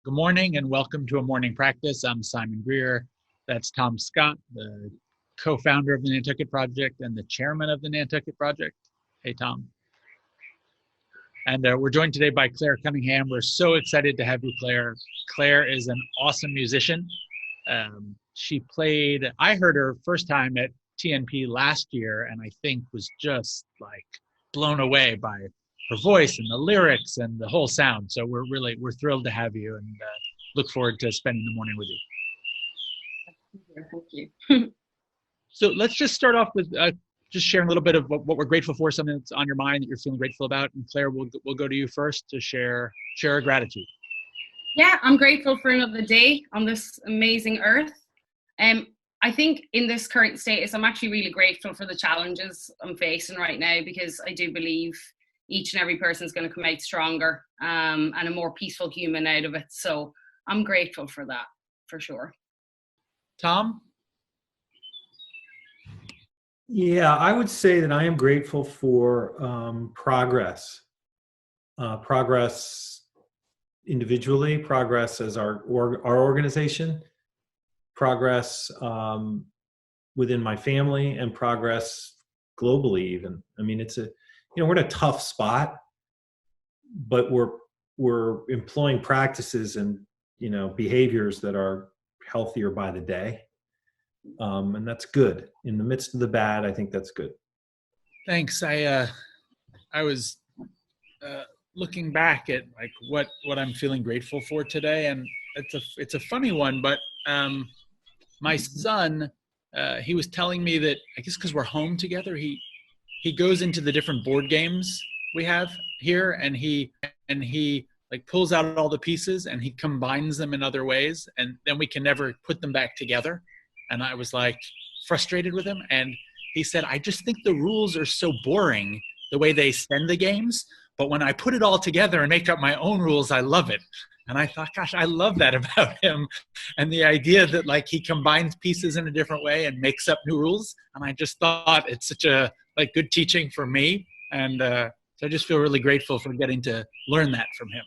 Good morning and welcome to a morning practice. I'm Simon Greer. That's Tom Scott, the co-founder of the Nantucket Project and the chairman of the Nantucket Project. Hey, Tom. And we're joined today by Clare Cunningham. We're so excited to have you, Clare. Clare is an awesome musician. I heard her first time at TNP last year, and I think was just like blown away by her voice and the lyrics and the whole sound. So we're thrilled to have you and look forward to spending the morning with you. Thank you. So let's just start off with just sharing a little bit of what we're grateful for, something that's on your mind that you're feeling grateful about. And Clare, we'll go to you first to share our gratitude. Yeah, I'm grateful for another day on this amazing earth. I think in this current status, I'm actually really grateful for the challenges I'm facing right now, because I do believe each and every person is going to come out stronger and a more peaceful human out of it. So I'm grateful for that, for sure. Tom? Yeah, I would say that I am grateful for progress. Progress individually, progress as our organization, progress within my family, and progress globally even. I mean, we're in a tough spot, but we're employing practices and, behaviors that are healthier by the day. And that's good. In the midst of the bad, I think that's good. Thanks. I was looking back at like what I'm feeling grateful for today, and it's a funny one, but my son, he was telling me that, I guess because we're home together, he goes into the different board games we have here, and he like pulls out all the pieces and he combines them in other ways, and then we can never put them back together. And I was like frustrated with him, and he said, I just think the rules are so boring the way they send the games, but when I put it all together and make up my own rules, I love it. And I thought, gosh, I love that about him. And the idea that like he combines pieces in a different way and makes up new rules. And I just thought it's such a like good teaching for me. And so I just feel really grateful for getting to learn that from him.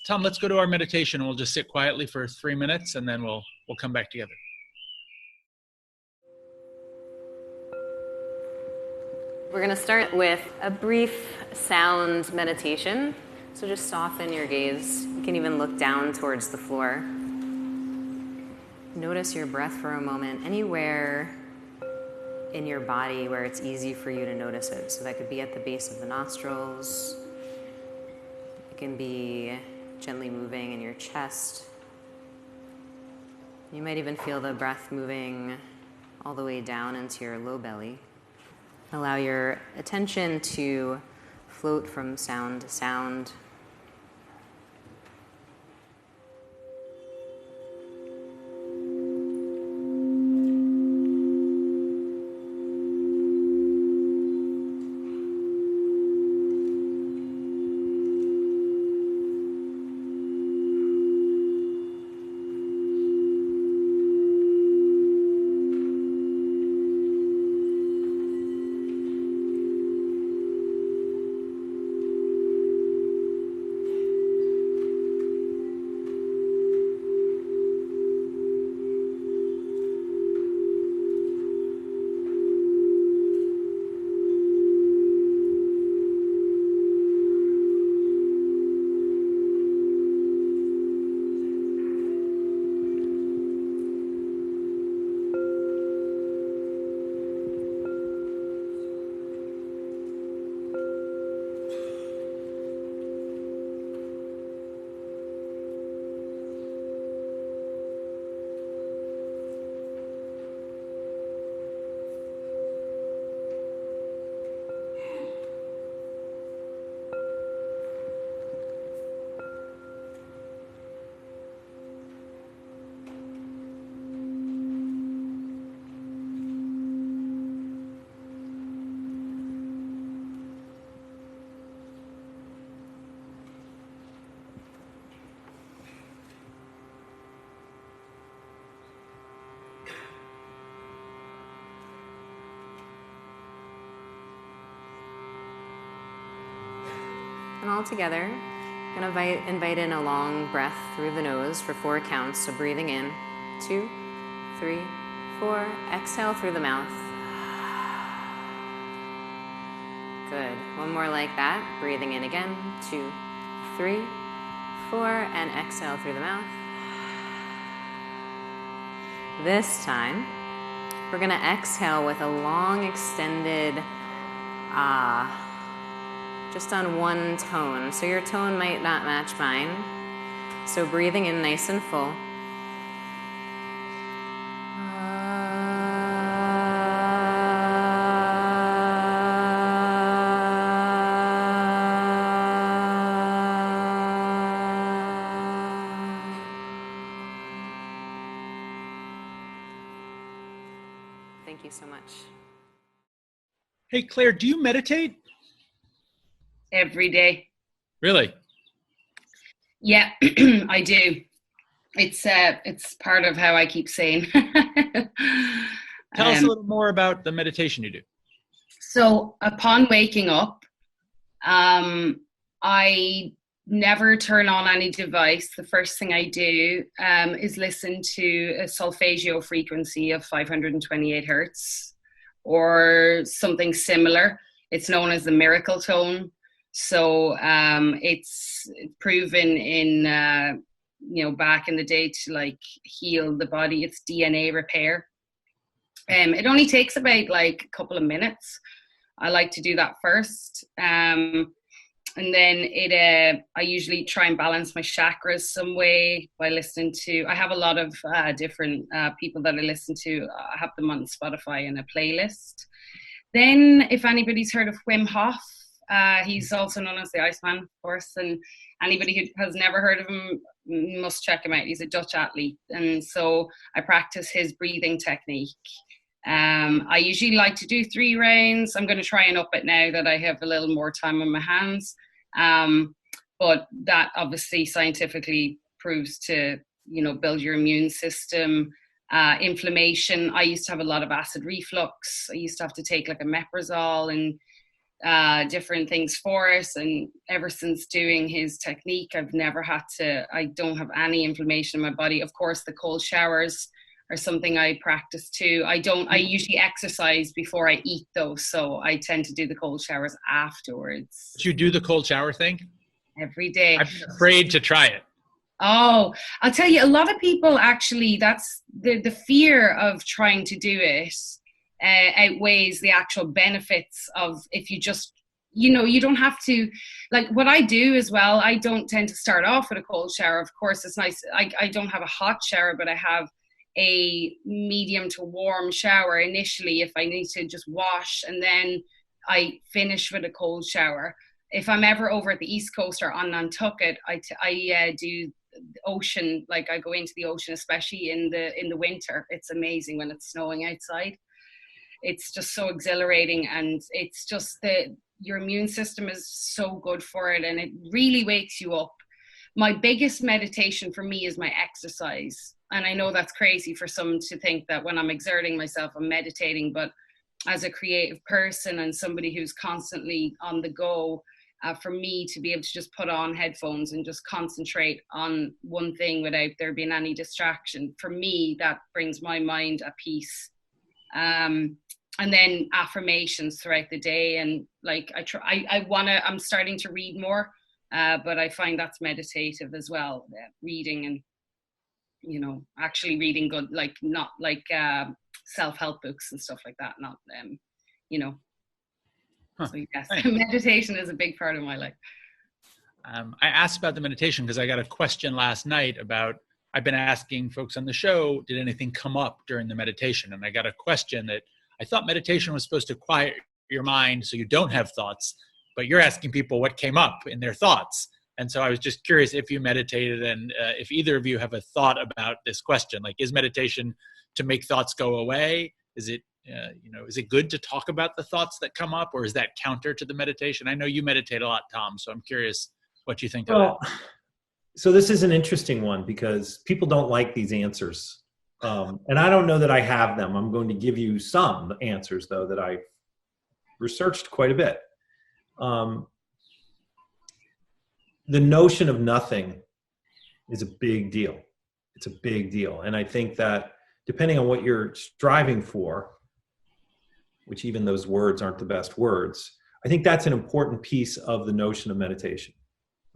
Tom, let's go to our meditation. We'll just sit quietly for 3 minutes and then we'll come back together. We're going to start with a brief sound meditation. So just soften your gaze. You can even look down towards the floor. Notice your breath for a moment, anywhere in your body where it's easy for you to notice it. So that could be at the base of the nostrils. It can be gently moving in your chest. You might even feel the breath moving all the way down into your low belly. Allow your attention to float from sound to sound. And all together, I'm gonna invite in a long breath through the nose for 4 counts. So breathing in, 2, 3, 4. Exhale through the mouth. Good. One more like that. Breathing in again, 2, 3, 4, and exhale through the mouth. This time, we're gonna exhale with a long extended ah, just on one tone. So your tone might not match mine. So breathing in nice and full. Thank you so much. Hey, Claire, do you meditate? Every day. Really? Yeah, I do. It's part of how I keep sane. Tell us a little more about the meditation you do. So upon waking up, I never turn on any device. The first thing I do is listen to a solfeggio frequency of 528 hertz or something similar. It's known as the miracle tone. So it's proven in, back in the day to like heal the body. It's DNA repair. It only takes about like a couple of minutes. I like to do that first. And then I usually try and balance my chakras some way by listening to, I have a lot of different people that I listen to. I have them on Spotify in a playlist. Then if anybody's heard of Wim Hof, he's also known as the Iceman, of course. And anybody who has never heard of him must check him out. He's a Dutch athlete. And so I practice his breathing technique. I usually like to do 3 rounds. I'm going to try and up it now that I have a little more time on my hands. But that obviously scientifically proves to, build your immune system. Inflammation. I used to have a lot of acid reflux. I used to have to take like a omeprazole and different things for it. And ever since doing his technique, I don't have any inflammation in my body. Of course, the cold showers are something I practice too. I usually exercise before I eat though, so I tend to do the cold showers afterwards. Did you do the cold shower thing? Every day. I'm afraid to try it. Oh, I'll tell you, a lot of people actually, that's the fear of trying to do it outweighs the actual benefits of if you just, you don't have to, like what I do as well, I don't tend to start off with a cold shower. Of course, it's nice. I don't have a hot shower, but I have a medium to warm shower initially if I need to just wash, and then I finish with a cold shower. If I'm ever over at the East Coast or on Nantucket, I do ocean, like I go into the ocean, especially in the winter. It's amazing when it's snowing outside. It's just so exhilarating, and it's just your immune system is so good for it, and it really wakes you up. My biggest meditation for me is my exercise. And I know that's crazy for some to think that when I'm exerting myself, I'm meditating. But as a creative person and somebody who's constantly on the go, for me to be able to just put on headphones and just concentrate on one thing without there being any distraction, for me, that brings my mind at peace. And then affirmations throughout the day. And like, I'm starting to read more. But I find that's meditative as well, reading and, actually reading good, like not like self-help books and stuff like that, not Huh. So yes, Thanks. Meditation is a big part of my life. I asked about the meditation because I got a question last night about, I've been asking folks on the show, did anything come up during the meditation? And I got a question that I thought meditation was supposed to quiet your mind so you don't have thoughts, but you're asking people what came up in their thoughts. And so I was just curious if you meditated and if either of you have a thought about this question, like, is meditation to make thoughts go away? Is it, is it good to talk about the thoughts that come up, or is that counter to the meditation? I know you meditate a lot, Tom, so I'm curious what you think of that. So this is an interesting one because people don't like these answers. And I don't know that I have them. I'm going to give you some answers, though, that I've researched quite a bit. the notion of nothing is a big deal. It's a big deal. And I think that depending on what you're striving for, which even those words aren't the best words, I think that's an important piece of the notion of meditation,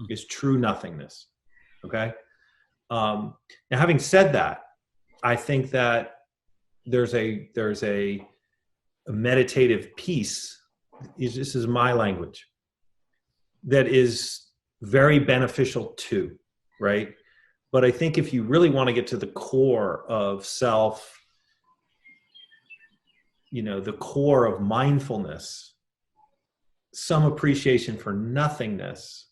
is true nothingness. Okay. Now, having said that, I think that there's a meditative piece, this is my language, that is very beneficial too, right? But I think if you really want to get to the core of self, the core of mindfulness, some appreciation for nothingness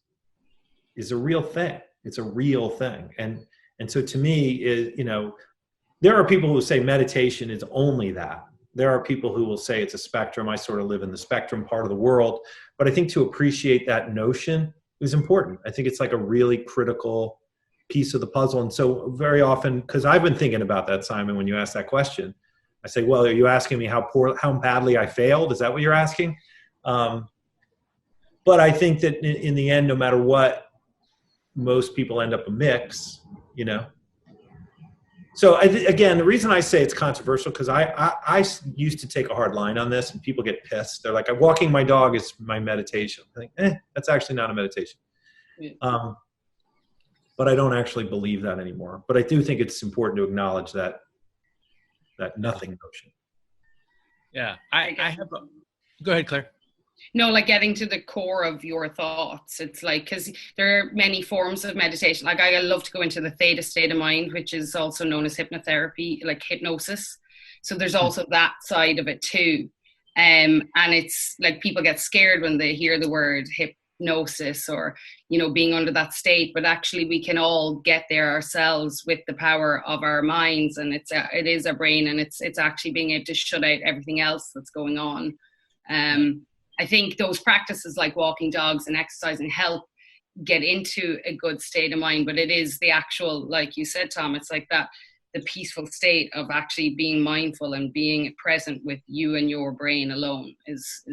is a real thing. It's a real thing. And so to me, there are people who say meditation is only that. There are people who will say it's a spectrum. I sort of live in the spectrum part of the world. But I think to appreciate that notion is important. I think it's like a really critical piece of the puzzle. And so very often, because I've been thinking about that, Simon, when you asked that question, I say, well, are you asking me how badly I failed? Is that what you're asking? But I think that in the end, no matter what, most people end up a mix, So again, the reason I say it's controversial, because I used to take a hard line on this, and people get pissed. They're like, walking my dog is my meditation. I think, that's actually not a meditation. Yeah. But I don't actually believe that anymore. But I do think it's important to acknowledge that nothing notion. Yeah, I have go ahead, Claire. No, like getting to the core of your thoughts. It's like, because there are many forms of meditation. Like I love to go into the theta state of mind, which is also known as hypnotherapy, like hypnosis. So there's also that side of it too. And it's like people get scared when they hear the word hypnosis or, being under that state. But actually we can all get there ourselves with the power of our minds. And it is our brain, and it's actually being able to shut out everything else that's going on. I think those practices like walking dogs and exercising help get into a good state of mind, but it is the actual, like you said, Tom, it's like that, the peaceful state of actually being mindful and being present with you and your brain alone is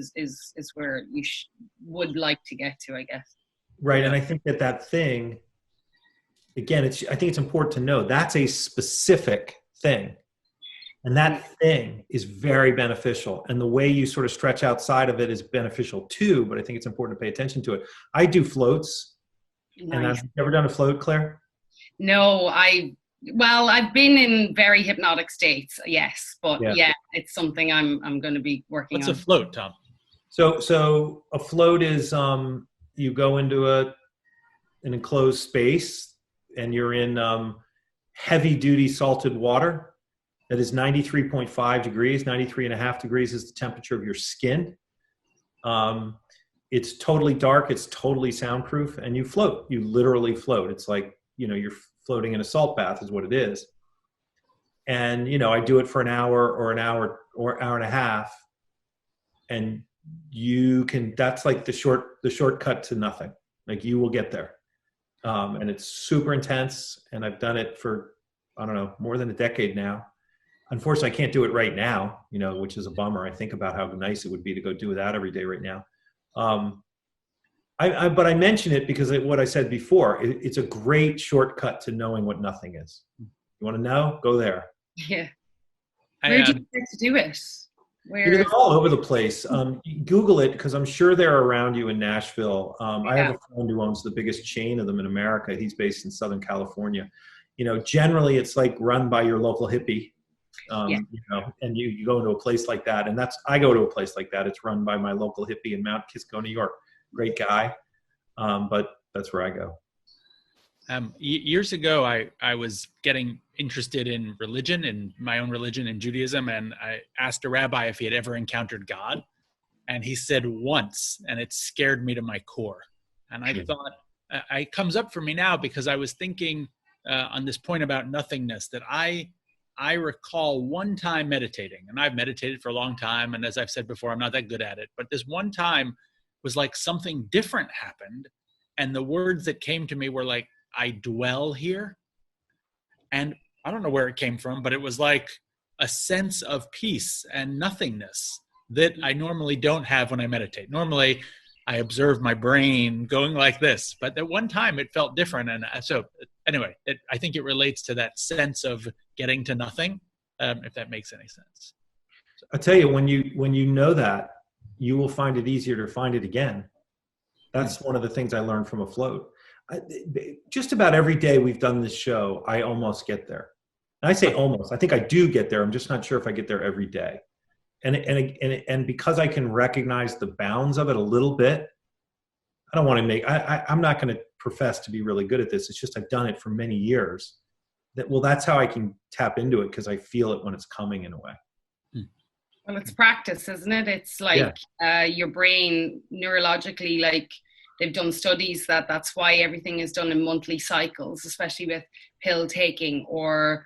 where you would like to get to, I guess. Right. And I think that thing, again, I think it's important to know that's a specific thing. And that thing is very beneficial. And the way you sort of stretch outside of it is beneficial too, but I think it's important to pay attention to it. I do floats. Nice. And have you ever done a float, Claire? No, I've been in very hypnotic states, yes. But yeah it's something I'm going to be working on. What's a float, Tom? So a float is you go into an enclosed space and you're in heavy duty salted water. That is 93.5 degrees, 93.5 degrees is the temperature of your skin. It's totally dark, it's totally soundproof, and you float. You literally float. It's like, you're floating in a salt bath is what it is. And, I do it for an hour or hour and a half. And that's like the shortcut to nothing. Like you will get there. And it's super intense. And I've done it for, I don't know, more than a decade now. Unfortunately, I can't do it right now, which is a bummer. I think about how nice it would be to go do that every day right now. But I mention it because what I said before, it's a great shortcut to knowing what nothing is. You want to know? Go there. Yeah. Where do you get to do it? They're all over the place. Google it, because I'm sure they're around you in Nashville. I have a friend who owns the biggest chain of them in America. He's based in Southern California. Generally it's like run by your local hippie. And you go into a place like that, and I go to a place like that. It's run by my local hippie in Mount Kisco, New York. Great guy. But that's where I go. Years ago, I was getting interested in religion, in my own religion, in Judaism. And I asked a rabbi if he had ever encountered God. And he said once, and it scared me to my core. And I thought, it comes up for me now because I was thinking on this point about nothingness, that I recall one time meditating, and I've meditated for a long time. And as I've said before, I'm not that good at it. But this one time was like something different happened. And the words that came to me were like, I dwell here. And I don't know where it came from, but it was like a sense of peace and nothingness that I normally don't have when I meditate. Normally, I observe my brain going like this, but at one time it felt different. And so anyway, I think it relates to that sense of getting to nothing, if that makes any sense. So. I'll tell you, when you know that, you will find it easier to find it again. That's one of the things I learned from a float. Just about every day we've done this show, I almost get there. And I say almost. I think I do get there. I'm just not sure if I get there every day. And because I can recognize the bounds of it a little bit, I don't want to make. I'm not going to profess to be really good at this. It's just I've done it for many years. That's how I can tap into it, because I feel it when it's coming in a way. Well, it's practice, isn't it? It's like your brain neurologically, like they've done studies that's why everything is done in monthly cycles, especially with pill taking or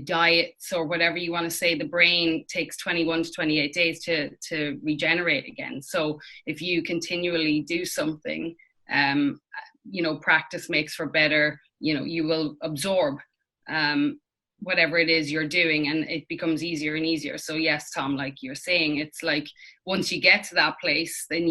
diets or whatever you want to say. The brain takes 21 to 28 days to regenerate again. So if you continually do something, practice makes for better, you will absorb whatever it is you're doing, and it becomes easier and easier. So yes, Tom, like you're saying, it's like once you get to that place, then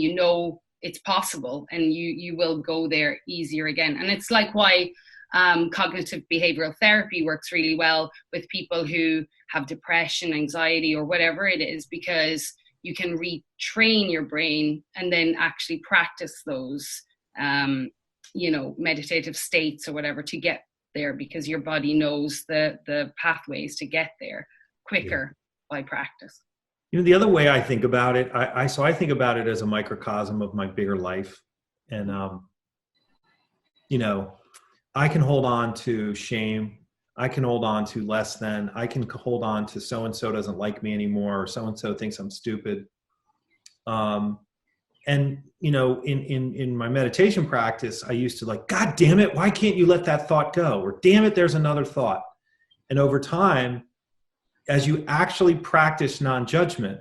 it's possible, and you will go there easier again. And it's like why cognitive behavioral therapy works really well with people who have depression, anxiety, or whatever it is, because you can retrain your brain and then actually practice those meditative states or whatever to get there, because your body knows the pathways to get there quicker by practice. The other way I think about it, I think about it as a microcosm of my bigger life. And, I can hold on to shame. I can hold on to less than. I can hold on to so-and-so doesn't like me anymore, or so-and-so thinks I'm stupid. And, in my meditation practice, I used to like, God damn it, why can't you let that thought go? Or damn it, there's another thought. And over time, as you actually practice non-judgment,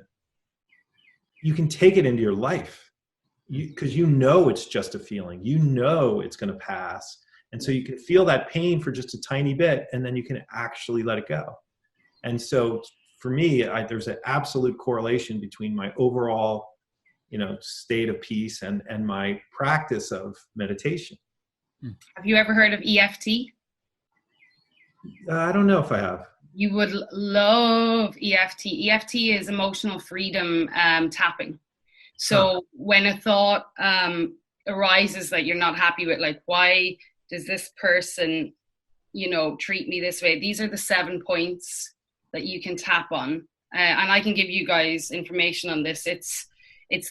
you can take it into your life, because it's just a feeling. It's going to pass. And so you can feel that pain for just a tiny bit, and then you can actually let it go. And so for me, there's an absolute correlation between my overall state of peace and my practice of meditation. Have you ever heard of EFT? I don't know if I have. You would love EFT. EFT is emotional freedom tapping. So when a thought arises that you're not happy with, like, why does this person, treat me this way? These are the 7 points that you can tap on. And I can give you guys information on this. It's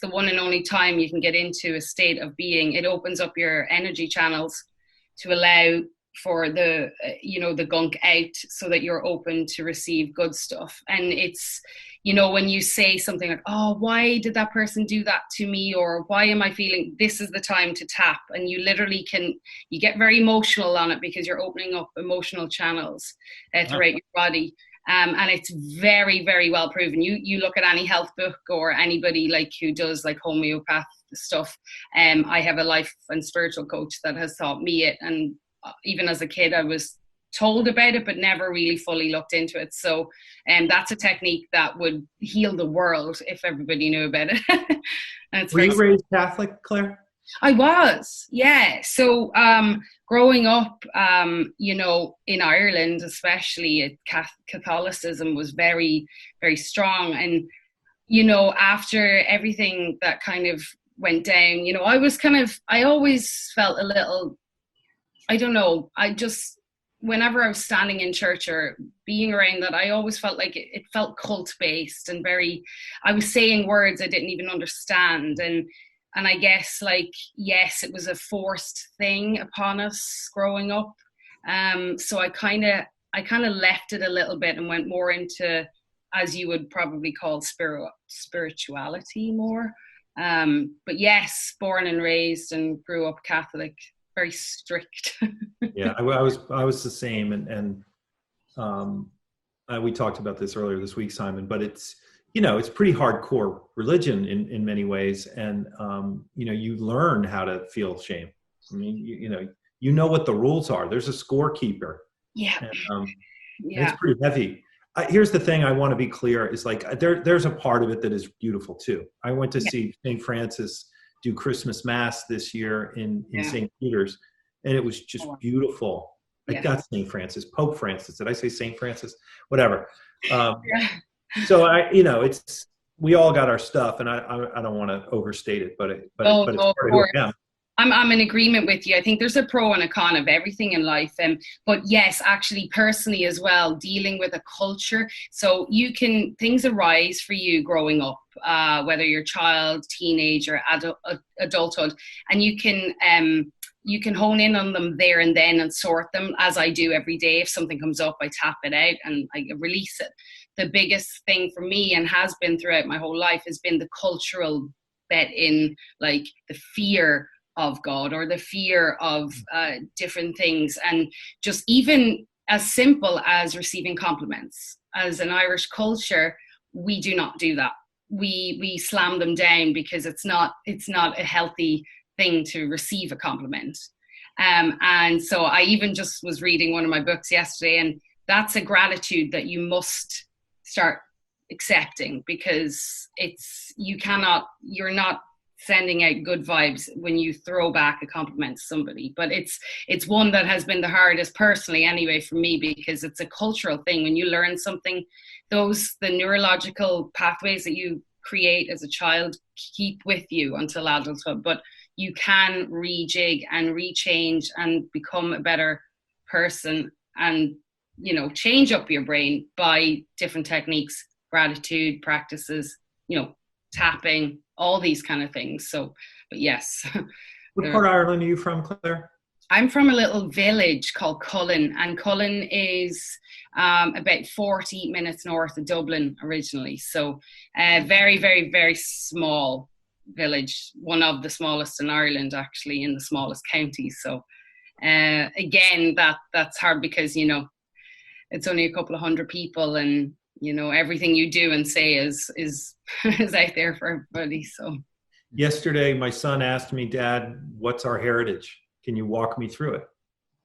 the one and only time you can get into a state of being. It opens up your energy channels to allow for the gunk out, so that you're open to receive good stuff. And it's, when you say something like, oh, why did that person do that to me? Or why am I feeling, this is the time to tap. And you literally you get very emotional on it, because you're opening up emotional channels throughout your body. And it's very, very well proven. You look at any health book or anybody like who does like homeopath stuff. I have a life and spiritual coach that has taught me it. And even as a kid, I was told about it, but never really fully looked into it. So that's a technique that would heal the world if everybody knew about it. Were you raised Catholic, Claire? I was, yeah. So growing up, in Ireland, especially, Catholicism was very, very strong. And, after everything that kind of went down, I always felt a little, I don't know, whenever I was standing in church or being around that, I always felt like it felt cult-based and I was saying words I didn't even understand. And I guess, like, yes, it was a forced thing upon us growing up. So I kind of left it a little bit and went more into, as you would probably call spirituality more. But yes, born and raised and grew up Catholic, very strict. Yeah, I was the same. And we talked about this earlier this week, Simon, but it's pretty hardcore religion in many ways. And, you learn how to feel shame. I mean, you know what the rules are. There's a scorekeeper. Yeah. And, it's pretty heavy. Here's the thing I want to be clear is, like, there's a part of it that is beautiful too. I went to see St. Francis do Christmas Mass this year in St. Peter's, and it was just beautiful. I got St. Francis, Pope Francis. Did I say St. Francis? Whatever. So we all got our stuff, and I don't want to overstate it, but it's part of who I am. I'm in agreement with you. I think there's a pro and a con of everything in life. But yes, actually personally as well, dealing with a culture. So things arise for you growing up, whether you're child, teenager, adulthood, and you can hone in on them there and then and sort them, as I do every day. If something comes up, I tap it out and I release it. The biggest thing for me, and has been throughout my whole life, has been the cultural bit in like the fear of God or the fear of different things. And just even as simple as receiving compliments. As an Irish culture, we do not do that. We slam them down because it's not a healthy thing to receive a compliment. And so I even just was reading one of my books yesterday, and that's a gratitude that you must start accepting, because you're not sending out good vibes when you throw back a compliment to somebody. But it's one that has been the hardest personally anyway for me, because it's a cultural thing. When you learn something, the neurological pathways that you create as a child keep with you until adulthood, but you can rejig and rechange and become a better person and change up your brain by different techniques, gratitude practices, tapping, all these kind of things. So, but yes. What part of Ireland are you from, Claire? I'm from a little village called Cullen, and Cullen is about 40 minutes north of Dublin originally. So very, very, very small village, one of the smallest in Ireland, actually, in the smallest counties. So again, that's hard because, it's only a couple of hundred people, and everything you do and say is out there for everybody. So yesterday my son asked me, Dad, what's our heritage? Can you walk me through it?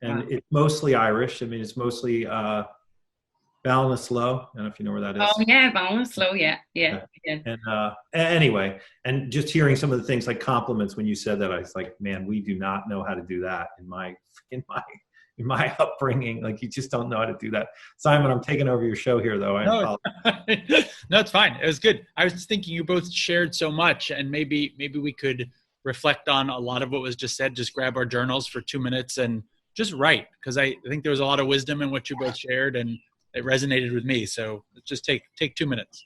And It's mostly Irish. I mean, it's mostly Ballinasloe. I don't know if you know where that is. Oh yeah, Ballinasloe. Yeah. And anyway, and just hearing some of the things like compliments, when you said that, I was like, man, we do not know how to do that in my upbringing. Like, you just don't know how to do that. Simon, I'm taking over your show here, though. No, it's fine. It was good. I was thinking you both shared so much, and maybe we could reflect on a lot of what was just said. Just grab our journals for 2 minutes and just write, because I think there was a lot of wisdom in what you both shared, and it resonated with me. So just take 2 minutes.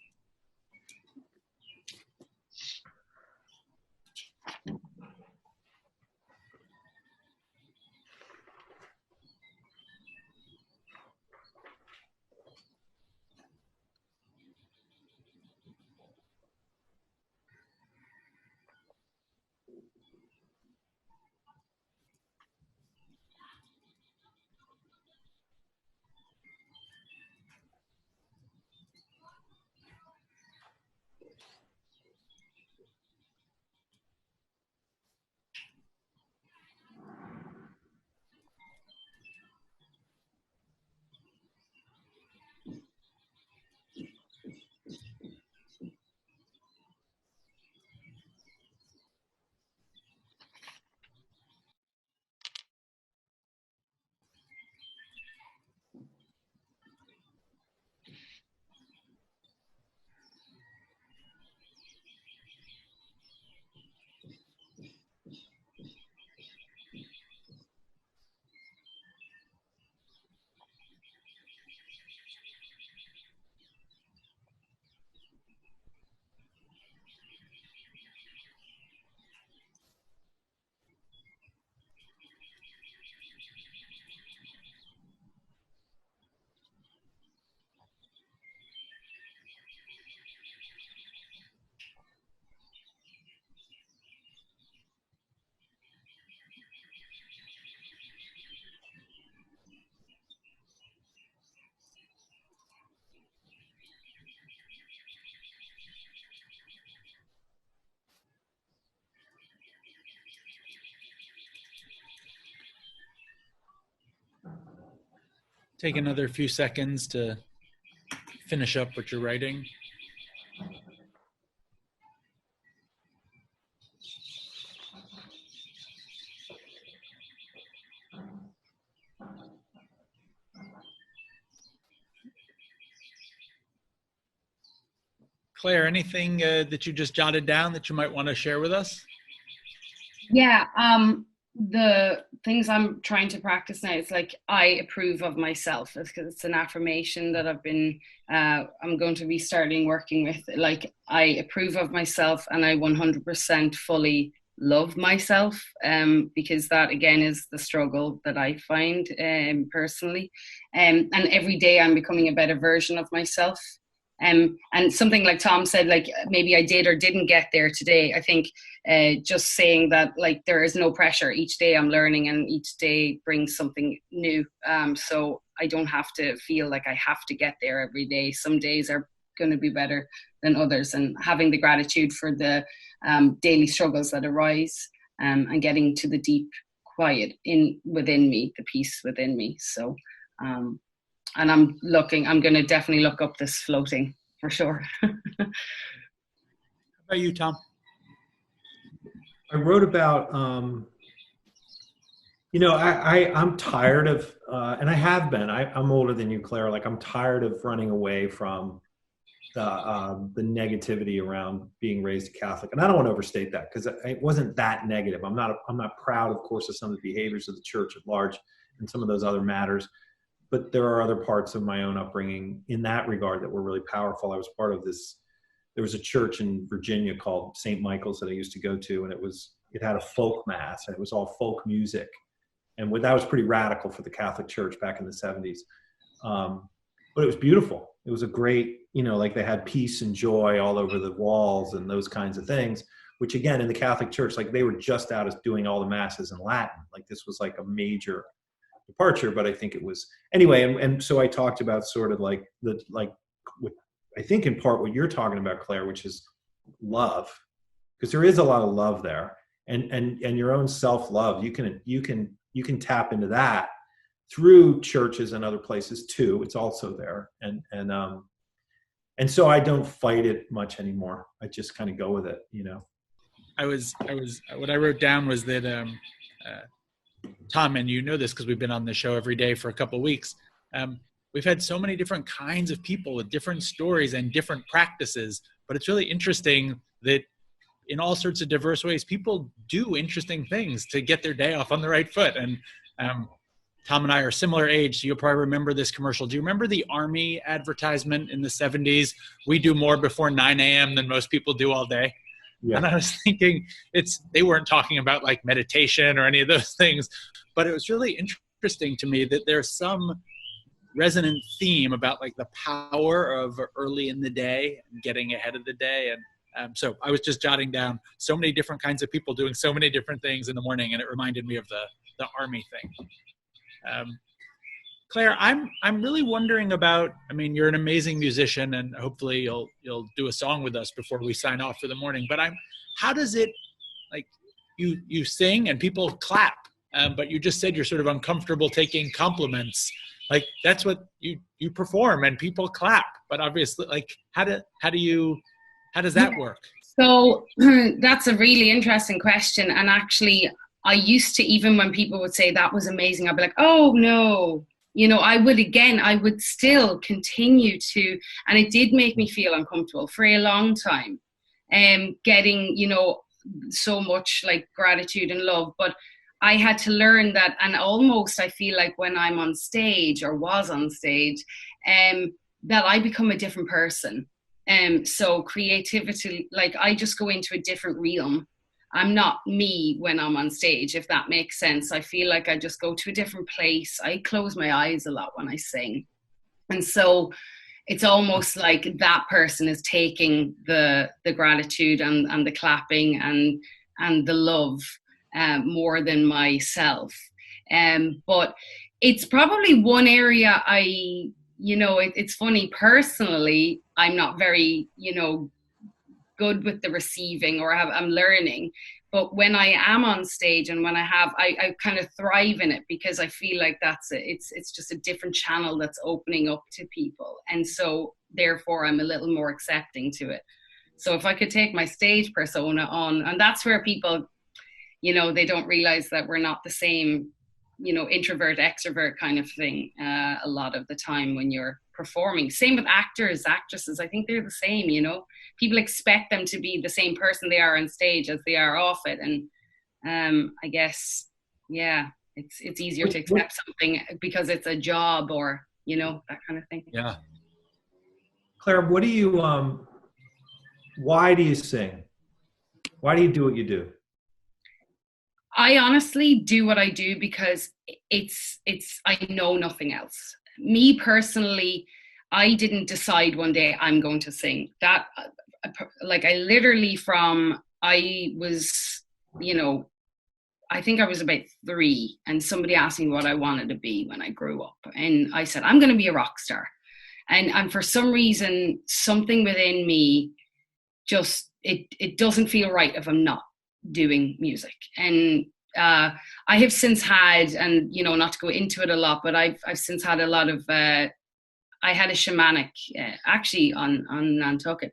Take another few seconds to finish up what you're writing. Claire, anything that you just jotted down that you might want to share with us? Yeah, the things I'm trying to practice now is like I approve of myself. It's an affirmation that I'm going to be starting working with. Like I approve of myself and I 100% fully love myself, because that again is the struggle that I find personally. And every day I'm becoming a better version of myself. And something like Tom said, like maybe I did or didn't get there today. I think just saying that like there is no pressure. Each day I'm learning and each day brings something new. So I don't have to feel like I have to get there every day. Some days are going to be better than others, and having the gratitude for the daily struggles that arise, and getting to the deep quiet within me, the peace within me. So and I'm going to definitely look up this floating for sure. How about you, Tom? I wrote about, I'm tired of, and I have been, I'm older than you, Claire. Like I'm tired of running away from the negativity around being raised Catholic. And I don't want to overstate that because it wasn't that negative. I'm not proud, of course, of some of the behaviors of the church at large and some of those other matters. But there are other parts of my own upbringing in that regard that were really powerful. I was part of this. There was a church in Virginia called St. Michael's that I used to go to, and it had a folk mass, and it was all folk music. And that was pretty radical for the Catholic Church back in the 70s. But it was beautiful. It was a great, like they had peace and joy all over the walls and those kinds of things, which again, in the Catholic Church, like they were just out of doing all the masses in Latin. Like this was like a major departure, but I think it was anyway. And so I talked about sort of like I think in part what you're talking about, Claire, which is love, because there is a lot of love there, and your own self-love. You can tap into that through churches and other places too. It's also there, and so I don't fight it much anymore. I just kind of go with it, I was what I wrote down was that Tom, and you know this because we've been on the show every day for a couple of weeks. We've had so many different kinds of people with different stories and different practices, but it's really interesting that in all sorts of diverse ways, people do interesting things to get their day off on the right foot. And Tom and I are similar age, so you'll probably remember this commercial. Do you remember the Army advertisement in the 70s? We do more before 9 a.m. than most people do all day. Yeah. And I was thinking they weren't talking about like meditation or any of those things, but it was really interesting to me that there's some resonant theme about like the power of early in the day and getting ahead of the day. And so I was just jotting down so many different kinds of people doing so many different things in the morning, and it reminded me of the Army thing. Claire, I'm really wondering about, I mean, you're an amazing musician, and hopefully you'll do a song with us before we sign off for the morning, but how does it, like, you sing and people clap, but you just said you're sort of uncomfortable taking compliments. Like, that's what you perform and people clap, but obviously, like, how does that work? So that's a really interesting question. And actually, I used to, even when people would say that was amazing, I'd be like, oh no. I would still continue to, and it did make me feel uncomfortable for a long time, getting, so much like gratitude and love. But I had to learn that, and almost I feel like when I'm on stage or was on stage, that I become a different person. So creativity, like I just go into a different realm. I'm not me when I'm on stage, if that makes sense. I feel like I just go to a different place. I close my eyes a lot when I sing. And so it's almost like that person is taking the gratitude and the clapping and the love more than myself. But it's probably one area it's funny, personally, I'm not very, good with the receiving, or I'm learning. But when I am on stage and when I kind of thrive in it, because I feel like it's just a different channel that's opening up to people. And so therefore I'm a little more accepting to it. So if I could take my stage persona on, and that's where people, they don't realize that we're not the same, introvert, extrovert kind of thing a lot of the time when you're performing. Same with actors, actresses. I think they're the same, you know. People expect them to be the same person they are on stage as they are off it. And I guess, yeah, it's easier to accept something because it's a job, or, you know, that kind of thing. Yeah. Claire, what do you, why do you sing? Why do you do what you do? I honestly do what I do because I know nothing else. Me personally, I didn't decide one day I'm going to sing. That, like, I literally I was, you know, I think I was about 3, and somebody asked me what I wanted to be when I grew up. And I said, I'm going to be a rock star. And for some reason, something within me just, it doesn't feel right if I'm not doing music. And I have since had, and, you know, not to go into it a lot, but I've since had a lot of, I had a shamanic actually on Nantucket,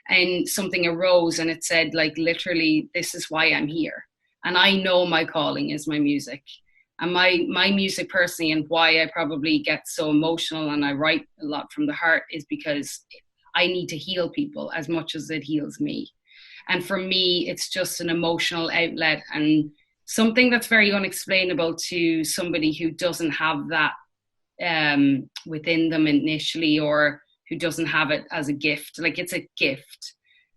and something arose and it said, like, literally, this is why I'm here. And I know my calling is my music. And my music personally, and why I probably get so emotional and I write a lot from the heart, is because I need to heal people as much as it heals me. And for me, it's just an emotional outlet and something that's very unexplainable to somebody who doesn't have that within them initially, or who doesn't have it as a gift. Like, it's a gift.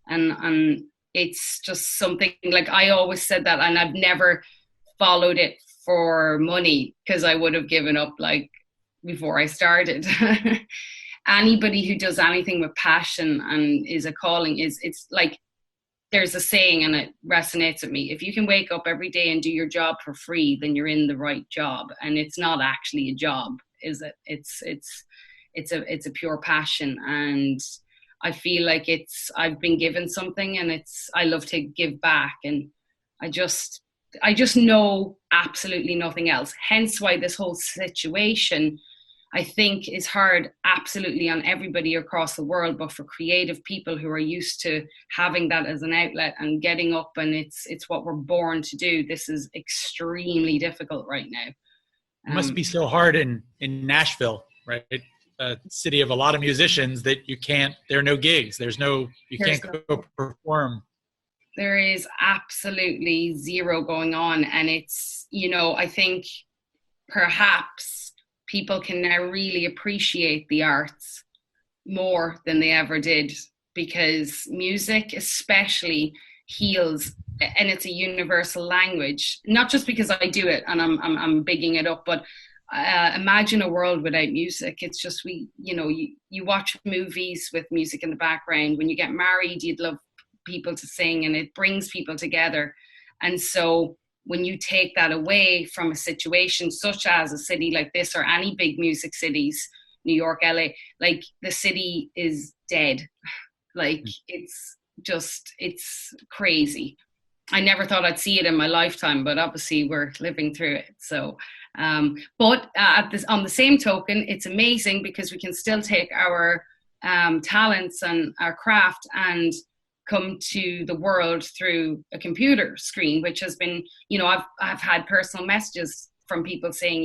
And it's just something, like, I always said that, and I've never followed it for money, because I would have given up, like, before I started. Anybody who does anything with passion and is a calling, it's like, there's a saying, and it resonates with me. If you can wake up every day and do your job for free, then you're in the right job. And it's not actually a job, is it? It's a pure passion. And I feel like I've been given something, and I love to give back. And I just know absolutely nothing else. Hence why this whole situation, I think, is hard absolutely on everybody across the world, but for creative people who are used to having that as an outlet and getting up, and it's what we're born to do, this is extremely difficult right now. It must be so hard in Nashville, right? A city of a lot of musicians, that there are no gigs. You can't go perform. There is absolutely zero going on. And it's, you know, I think perhaps people can now really appreciate the arts more than they ever did, because music especially heals, and it's a universal language. Not just because I do it and I'm bigging it up, but imagine a world without music. It's just, you watch movies with music in the background. When you get married, you'd love people to sing, and it brings people together. And so when you take that away from a situation such as a city like this, or any big music cities, New York, LA, like, the city is dead. Like, it's crazy. I never thought I'd see it in my lifetime, but obviously we're living through it. So, but on the same token, it's amazing because we can still take our talents and our craft and come to the world through a computer screen, which has been, I've had personal messages from people saying,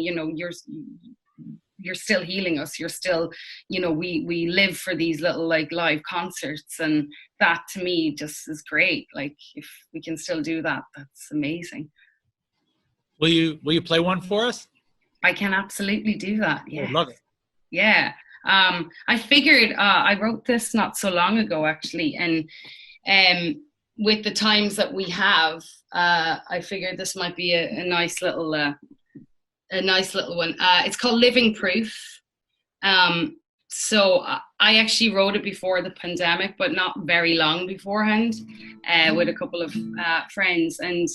you're still healing us. You're still, we live for these little, like, live concerts. And that to me just is great. Like, if we can still do that, that's amazing. Will you play one for us? I can absolutely do that. Yeah. I love it. Yeah. I figured, I wrote this not so long ago, actually. And with the times that we have, I figured this might be a nice little one. It's called Living Proof. So I actually wrote it before the pandemic, but not very long beforehand, with a couple of friends. And,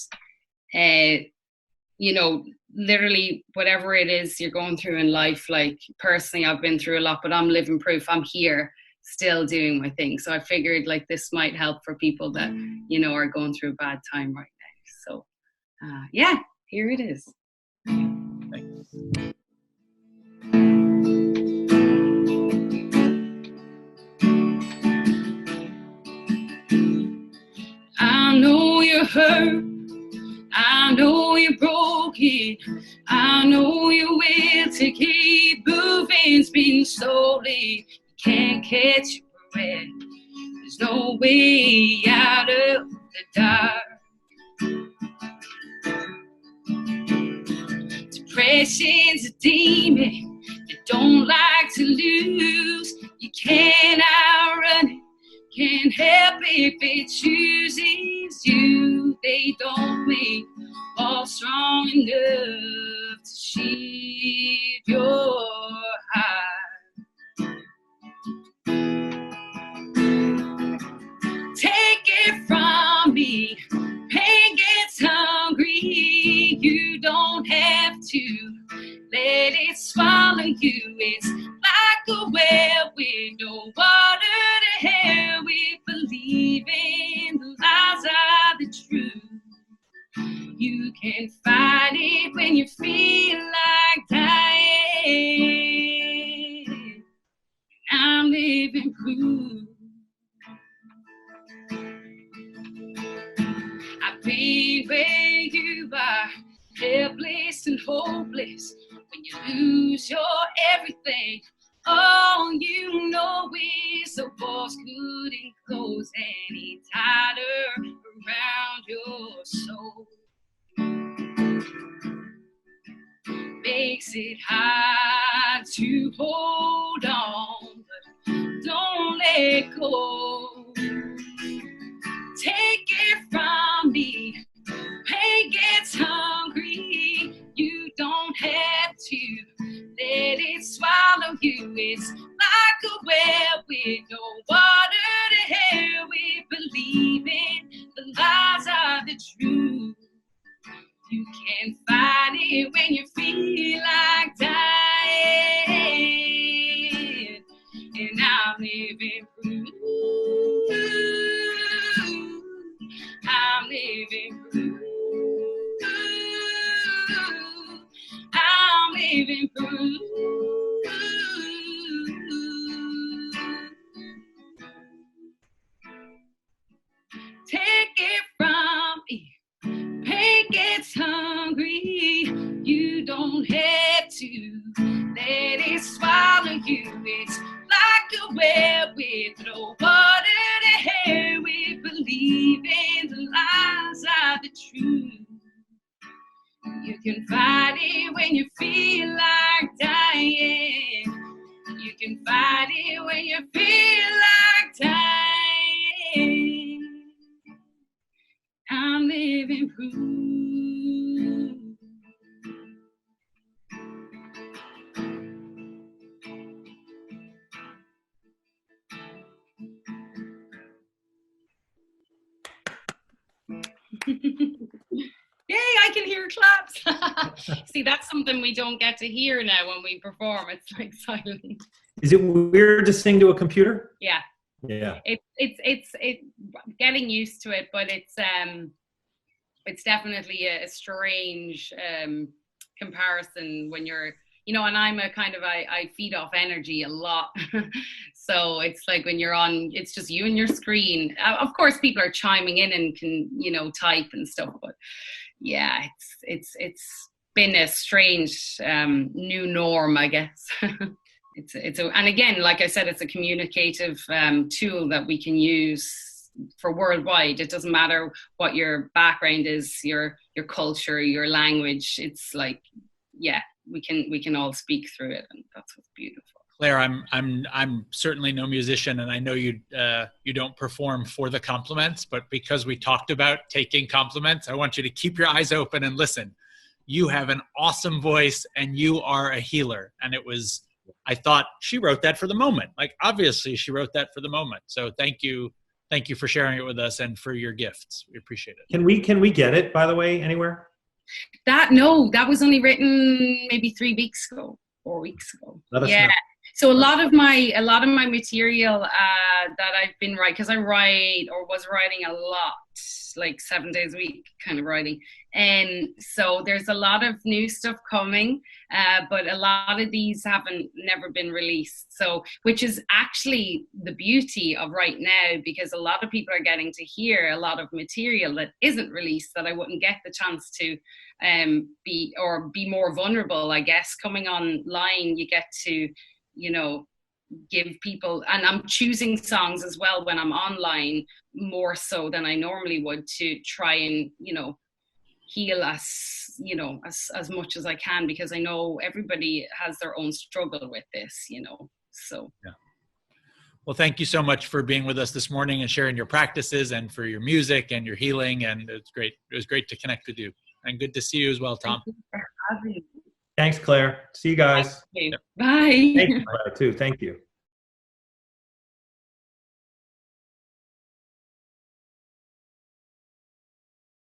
literally whatever it is you're going through in life, like, personally, I've been through a lot, but I'm living proof. I'm here still doing my thing. So I figured, like, this might help for people that, are going through a bad time right now. So, yeah, here it is. Thanks. I know you're hurt. I know you're broken. I know you will to keep moving. mind spinning slowly, you can't catch your breath. There's no way out of the dark. Depression's a demon you don't like to lose. You can't outrun it, can't help if it chooses you. They don't make walls strong enough to shield your heart. Take it from me, pain gets hungry. You don't have to let it swallow you. It's like a well with no water to hell. We believe in the lies are the truth. You can fight it when you feel like dying. I'm living proof. I've been where you are, helpless and hopeless. When you lose your everything, all you know is the walls couldn't close any tighter around your soul. Makes it hard to hold on, but don't let go. Take it from me, pain gets hungry. You don't have to let it swallow you. It's like a well with no water to hell. We believe in the lies are the truth. You can fight it when you feel like dying. And I'm living proof. I'm living proof. I'm living proof. Take it from me. Pain gets hungry. You don't have to let it swallow you. It's like a well with no water to hell. We believe in the lies are the truth. You can fight it when you feel like dying. You can fight it when you feel like dying. I'm living proof. Yay, I can hear claps. See, that's something we don't get to hear now when we perform. It's like silent. Is it weird to sing to a computer? Yeah. Yeah. It's getting used to it, but it's definitely a strange comparison when you're, you know, and I'm a kind of, I feed off energy a lot. So it's like when you're on, it's just you and your screen. Of course, people are chiming in and can, you know, type and stuff, but yeah, it's been a strange new norm, I guess. And again, like I said, it's a communicative tool that we can use for worldwide. It doesn't matter what your background is, your culture, your language. It's like, yeah, we can all speak through it, and that's what's beautiful. Claire, I'm certainly no musician, and I know you don't perform for the compliments, but because we talked about taking compliments, I want you to keep your eyes open and listen. You have an awesome voice, and you are a healer. And I thought she wrote that for the moment. Like, obviously she wrote that for the moment. So thank you for sharing it with us and for your gifts. We appreciate it. Can we get it, by the way, anywhere? That was only written maybe 3 weeks ago, 4 weeks ago. Yeah. So a lot of my material that I've been writing, because I write or was writing a lot like 7 days a week kind of writing. And so there's a lot of new stuff coming, but a lot of these never been released. So, which is actually the beauty of right now, because a lot of people are getting to hear a lot of material that isn't released, that I wouldn't get the chance to be more vulnerable, I guess. Coming online, you get to, give people, and I'm choosing songs as well when I'm online more so than I normally would, to try and heal as much as I can, because I know everybody has their own struggle with this, so yeah. Well, thank you so much for being with us this morning and sharing your practices and for your music and your healing, and it was great to connect with you, and good to see you as well, Tom. Thank you for having me. Thanks, Claire. See you guys. Bye. Thank you, Claire, too. Thank you.